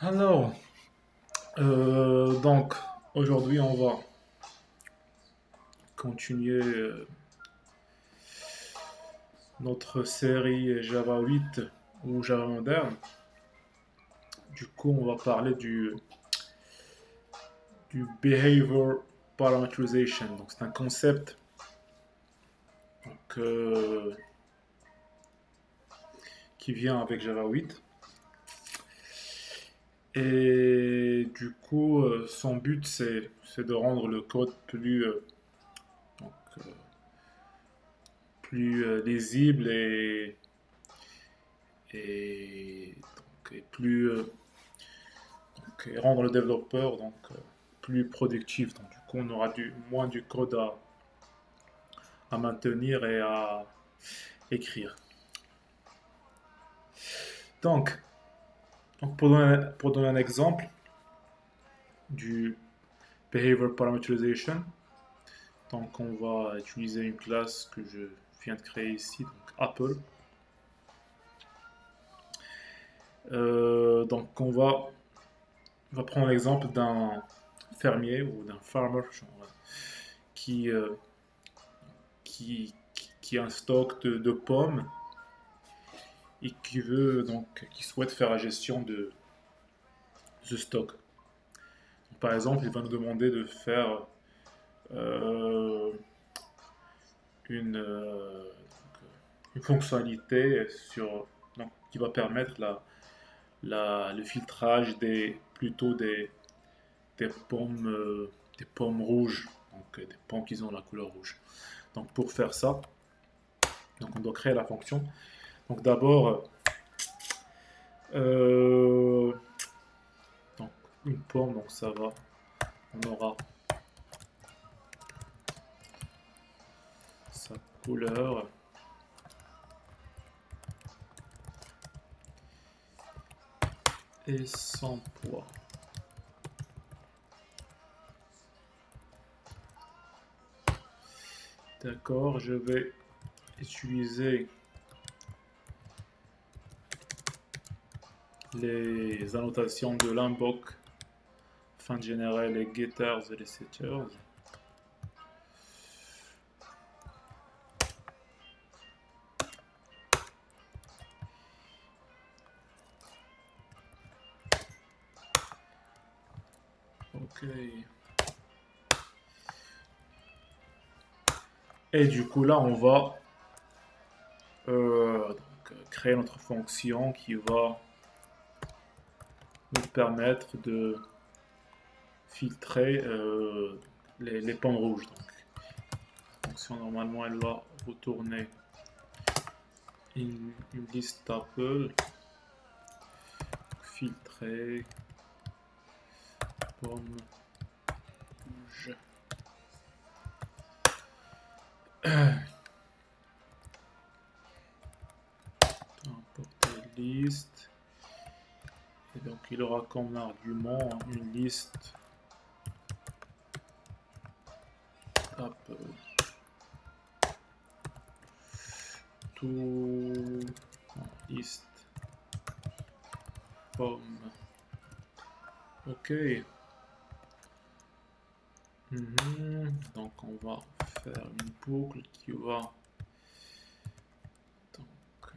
Alors, donc aujourd'hui on va continuer notre série Java 8 ou Java moderne. Du coup, on va parler du behavior parameterization. Donc, c'est un concept donc, qui vient avec Java 8. Et du coup, son but c'est de rendre le code donc, euh, plus lisible et plus et rendre le développeur plus productif. Donc, du coup, on aura moins du code à maintenir et à écrire. Donc, pour donner un exemple du behavior parameterization, donc on va utiliser une classe que je viens de créer ici, donc Apple. Donc on va prendre l'exemple d'un fermier ou d'un farmer qui, euh, qui a un stock de pommes et qui souhaite faire la gestion de ce stock. Donc, par exemple, il va nous demander de faire euh, une, euh, une fonctionnalité qui va permettre le filtrage des pommes rouges, donc des pommes qui ont la couleur rouge. Donc pour faire ça, donc on doit créer la fonction. Donc d'abord, euh, donc une pomme, donc ça va, on aura sa couleur. Et son poids. D'accord, je vais utiliser les annotations de l'invoke afin de générer les getters et les setters. Ok. Et du coup là on va créer notre fonction qui va nous permettre de filtrer les pommes rouges. Donc, la fonction normalement elle va retourner une liste Apple, filtrer pommes rouges. Importer liste. Et donc il aura comme argument une liste Apple. Tout liste pomme. Ok. Donc on va faire une boucle qui va donc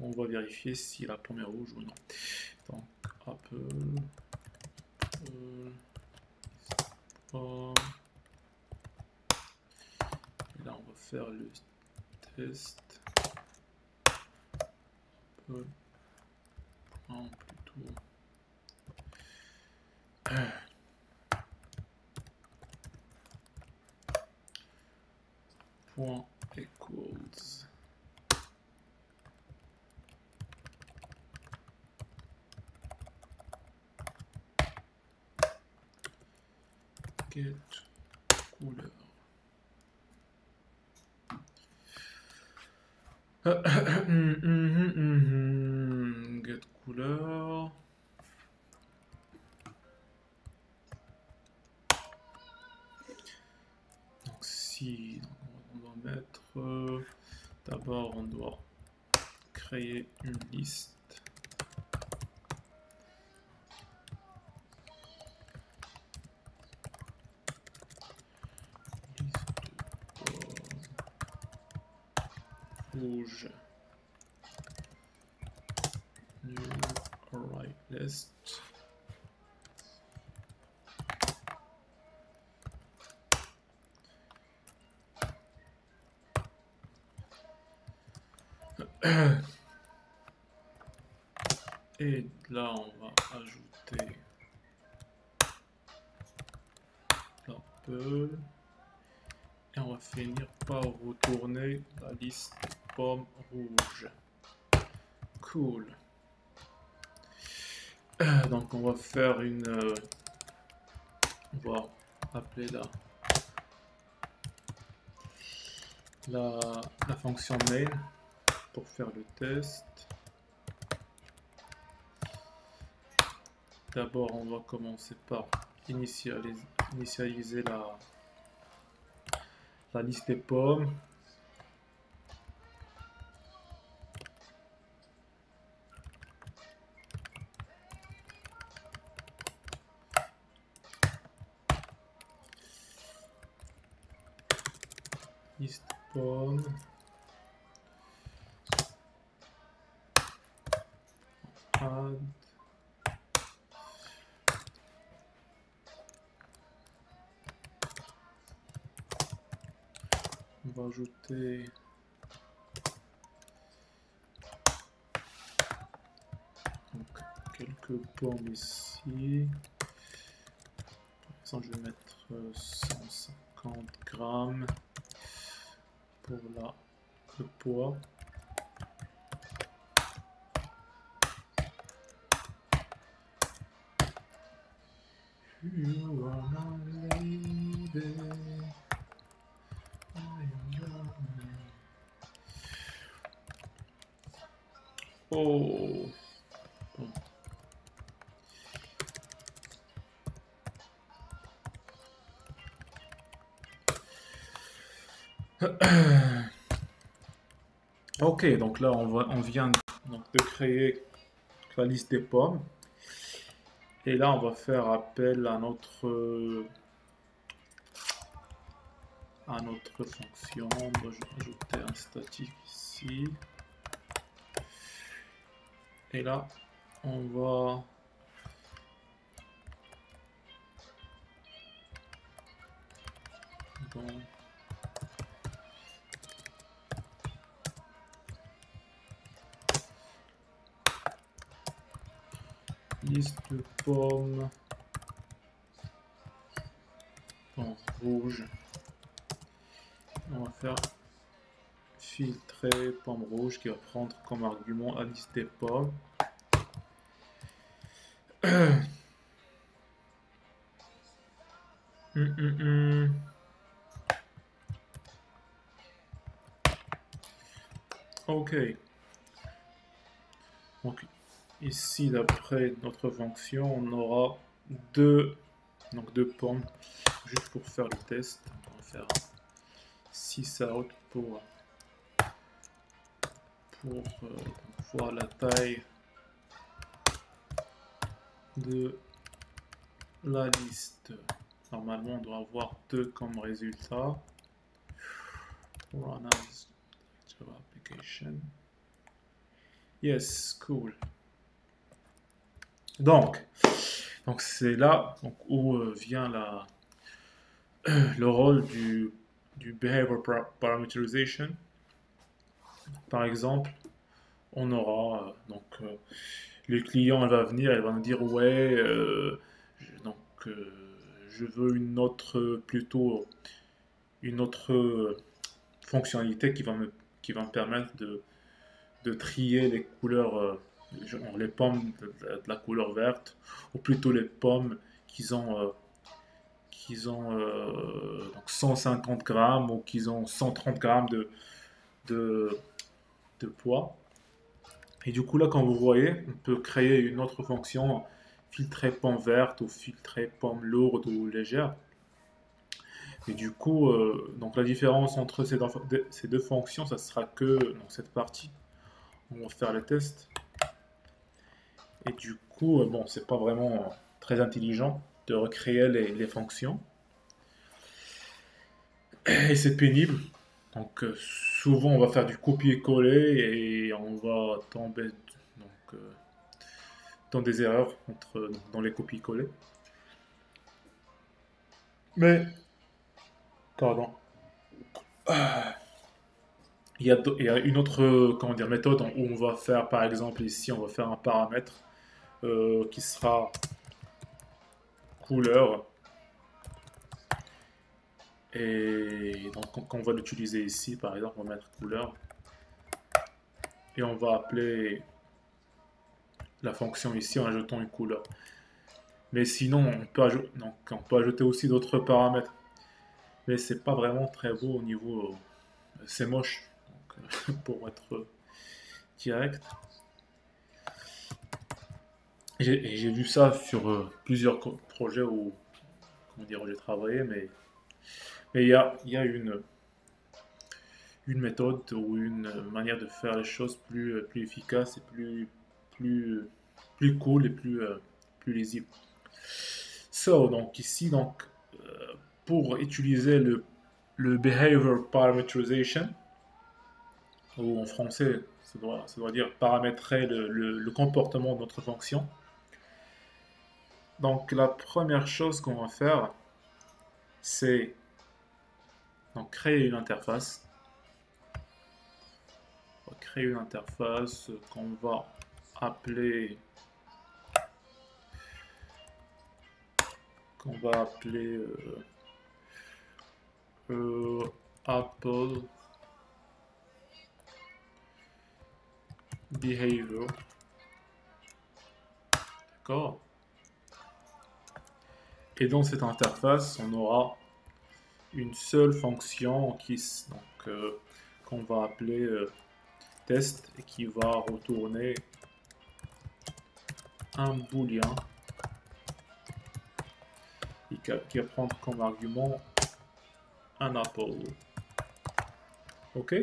on va vérifier si la pomme est rouge ou non. Donc Apple pomme. Et là on va faire le test. Apple plutôt. Point equals get couleur. Get couleur. Donc si on doit mettre d'abord on doit créer une liste new array list. Et là, on va ajouter l'Apple. Et on va finir par retourner la liste pommes rouges. Cool. Donc on va faire une... on va appeler la fonction main pour faire le test. D'abord, on va commencer par initialiser la liste des pommes. Liste pommes. Add. On va ajouter donc quelques pommes ici. Par exemple, je vais mettre 150 grammes pour le poids. You are my lady. Oh. Bon. Ok, donc là on vient donc de créer la liste des pommes. Et là on va faire appel à notre fonction. On va ajouter un statique ici. Et là on va dans liste de pommes en rouge. On va faire filtrer pomme rouge qui va prendre comme argument la liste des pommes. Ok. Donc ici, d'après notre fonction, on aura deux pommes juste pour faire le test. On va faire 6 out pour voir la taille de la liste. Normalement, on doit avoir 2 comme résultat. Run as Java application. Yes, cool. Donc c'est là où vient le rôle du behavior parameterization. Par exemple, on aura le client va venir, il va nous dire ouais, je veux une autre fonctionnalité qui va me permettre de trier les couleurs, les pommes de la couleur verte, ou plutôt les pommes qui ont donc 150 grammes ou qui ont 130 grammes de poids. Et du coup, là, comme vous voyez, on peut créer une autre fonction, filtrer pomme verte ou filtrer pomme lourde ou légère. Et du coup, donc la différence entre ces deux fonctions, ça sera que dans cette partie. On va faire le test. Et du coup, bon, c'est pas vraiment très intelligent de recréer les fonctions. Et c'est pénible. Donc souvent on va faire du copier-coller et on va tomber dans des erreurs dans les copies-coller. Mais, pardon, il y a une autre comment dire, méthode où on va faire, par exemple, ici, on va faire un paramètre qui sera couleur. Et donc, quand on va l'utiliser ici, par exemple, on va mettre couleur. Et on va appeler la fonction ici en ajoutant une couleur. Mais sinon, on peut ajouter aussi d'autres paramètres. Mais c'est pas vraiment très beau au niveau. C'est moche. Donc, pour être direct. J'ai vu ça sur plusieurs projets où j'ai travaillé, mais il y a une méthode ou une manière de faire les choses plus efficace et plus, plus cool et plus lisible. Donc ici, pour utiliser le behavior parameterization, ou en français, ça doit dire paramétrer le comportement de notre fonction. Donc la première chose qu'on va faire, c'est créer une interface. On va créer une interface qu'on va appeler Apple Behavior. D'accord. Et dans cette interface, on aura une seule fonction qu'on va appeler test et qui va retourner un booléen qui va prendre comme argument un apple. Ok.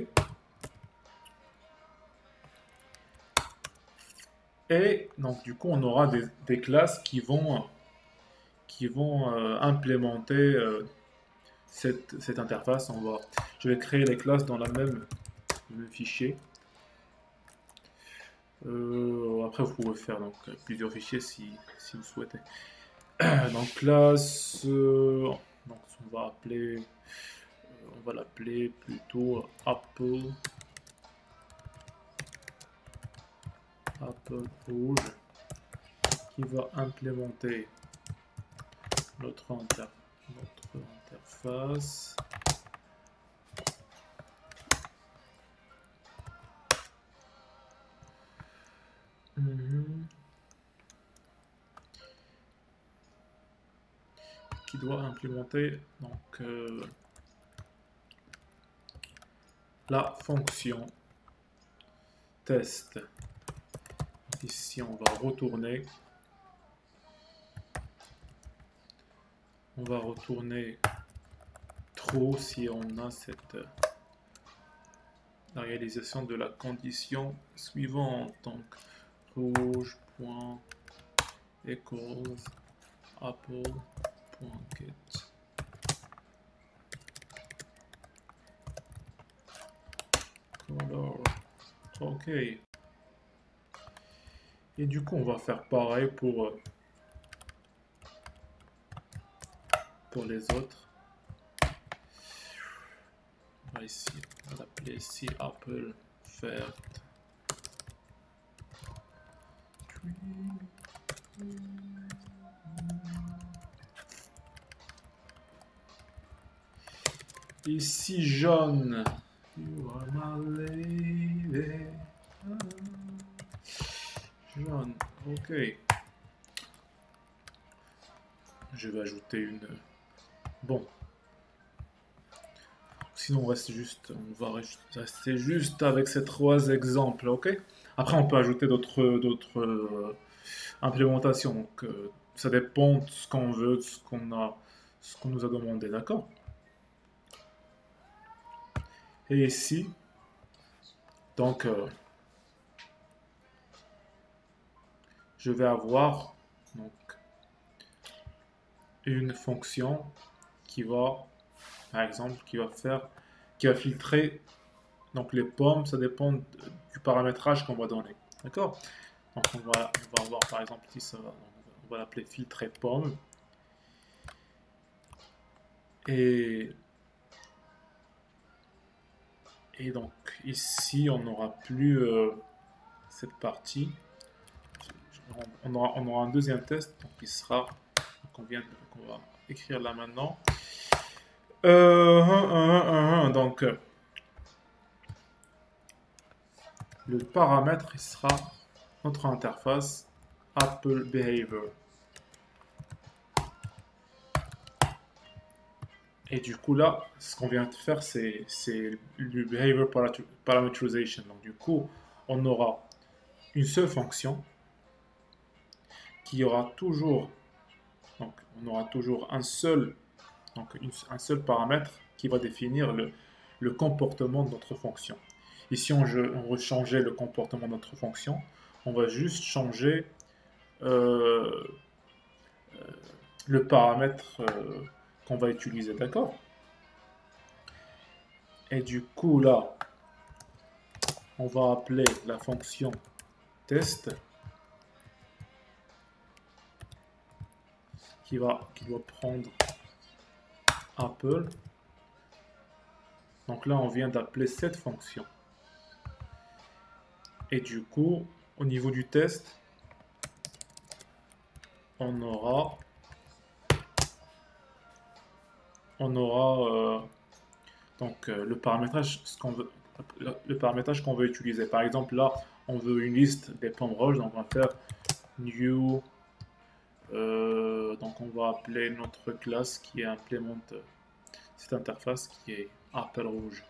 Et donc du coup on aura des classes qui vont implémenter cette interface. Je vais créer les classes dans le même fichier. Après vous pouvez faire plusieurs fichiers si vous souhaitez. Donc classe, on va l'appeler plutôt Apple rouge, qui va implémenter notre interface. Qui doit implémenter la fonction test. Ici on va retourner true si on a la réalisation de la condition suivante. Donc rouge.equals apple.get. Color. Ok. Et du coup, on va faire pareil pour les autres. On va l'appeler ici Apple Vert. Ici jaune. You are my lady. Jaune. Ok. Je vais ajouter une. Bon. Sinon, on va rester juste avec ces trois exemples, ok? Après, on peut ajouter d'autres implémentations. Donc, ça dépend de ce qu'on veut, de ce qu'on nous a demandé, d'accord? Et ici, donc, je vais avoir une fonction qui va, par exemple, qui va filtrer les pommes. Ça dépend du paramétrage qu'on va donner, d'accord? Donc on va avoir par exemple ici, on va l'appeler filtrer pomme. Et donc ici, on n'aura plus cette partie. On aura un deuxième test, donc il sera, qu'on va écrire là maintenant. Donc le paramètre il sera notre interface Apple Behavior. Et du coup là, ce qu'on vient de faire, c'est le Behavior Parameterization. Donc du coup, on aura une seule fonction qui aura toujours, donc on aura toujours un seul paramètre qui va définir le comportement de notre fonction. Ici, on veut changer le comportement de notre fonction. On va juste changer le paramètre qu'on va utiliser, d'accord? Et du coup, là, on va appeler la fonction test qui doit prendre Apple. Donc là, on vient d'appeler cette fonction. Et du coup, au niveau du test, on aura le paramétrage qu'on veut utiliser. Par exemple, là, on veut une liste des pommes rouges, donc on va faire new. Donc on va appeler notre classe qui implémente cette interface qui est Apple rouge.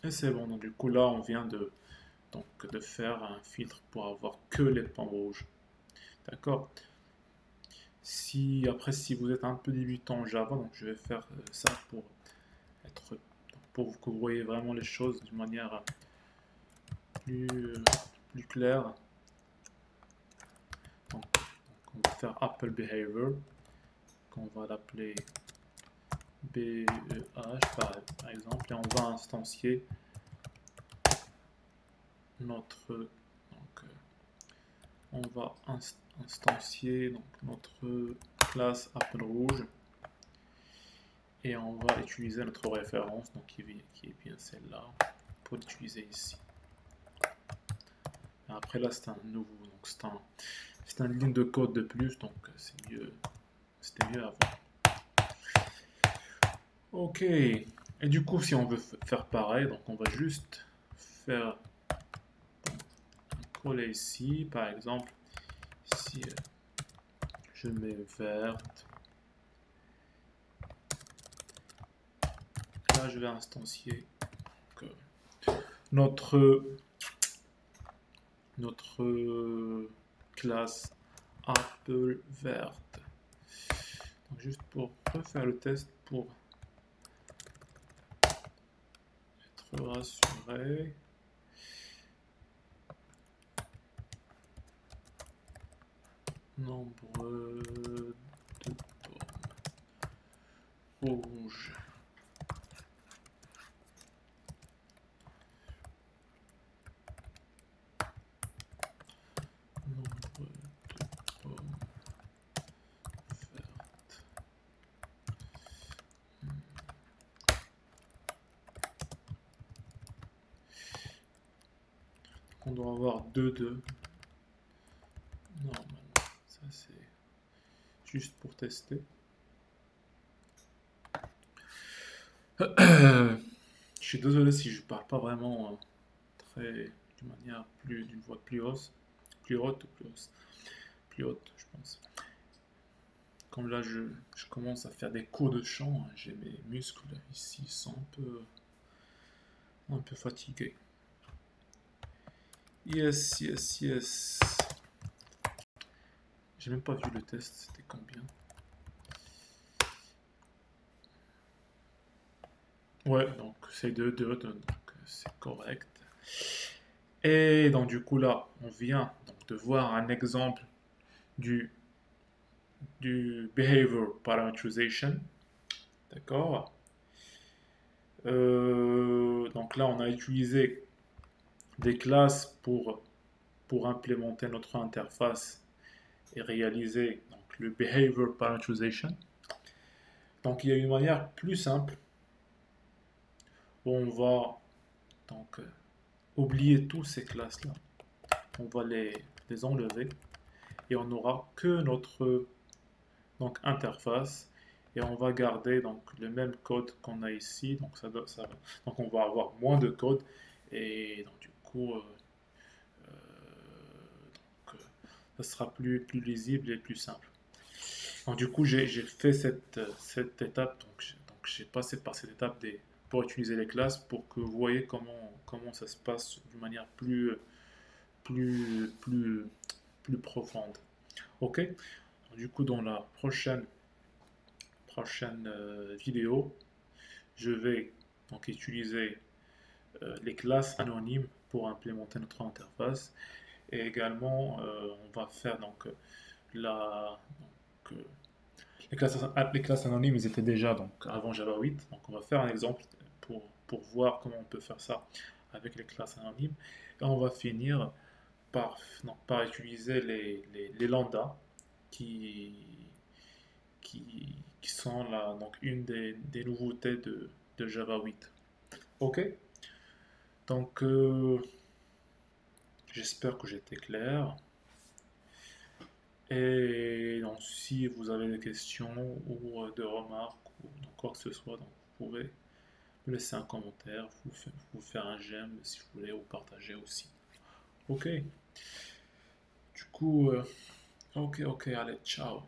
Et c'est bon, donc du coup là on vient de faire un filtre pour avoir que les pommes rouges. D'accord. Si vous êtes un peu débutant en Java, donc je vais faire ça pour que vous voyez vraiment les choses d'une manière plus claire. Donc, on va faire Apple Behavior, qu'on va l'appeler BEH par exemple, et on va instancier notre notre classe Apple rouge et on va utiliser notre référence donc qui est bien celle-là pour l'utiliser ici. Et après là c'est un nouveau, donc c'est une ligne de code de plus, donc c'était mieux avant. Ok, et du coup si on veut faire pareil, donc on va juste faire coller ici, par exemple si je mets verte, là je vais instancier notre classe Apple verte. Donc juste pour refaire le test pour être rassuré. Nombre de pommes rouges. Nombre de pommes vertes. On doit avoir 2. Normalement, ça c'est juste pour tester. Je suis désolé si je parle pas vraiment d'une voix plus haute, je pense. Comme là, je commence à faire des cours de chant, hein, j'ai mes muscles ici sont un peu fatigués. Yes. J'ai même pas vu le test, c'était combien? Ouais, donc c'est 2, donc c'est correct. Et donc du coup là, on vient donc de voir un exemple du du behavior parameterization. D'accord. Donc là, on a utilisé des classes pour implémenter notre interface et réaliser donc, le behavior parameterization. Donc il y a une manière plus simple où on va donc oublier toutes ces classes-là. On va les enlever et on n'aura que notre donc, interface et on va garder donc, le même code qu'on a ici. Donc, donc on va avoir moins de code et donc, du coup ça sera plus lisible et plus simple. Donc, du coup, j'ai fait cette étape, donc j'ai passé par cette étape pour utiliser les classes pour que vous voyez comment ça se passe d'une manière plus, plus, plus profonde. Ok? Donc, du coup, dans la prochaine vidéo, je vais donc utiliser les classes anonymes pour implémenter notre interface et également on va faire donc donc, les classes anonymes, ils étaient déjà donc, avant Java 8. Donc, on va faire un exemple pour voir comment on peut faire ça avec les classes anonymes. Et on va finir par utiliser les lambdas qui, qui sont là, donc une des nouveautés de Java 8. Ok? Donc, j'espère que j'étais clair. Et donc, si vous avez des questions ou des remarques ou donc quoi que ce soit, donc vous pouvez me laisser un commentaire, vous faire un j'aime si vous voulez ou partager aussi. Ok. Du coup, ok, allez, ciao.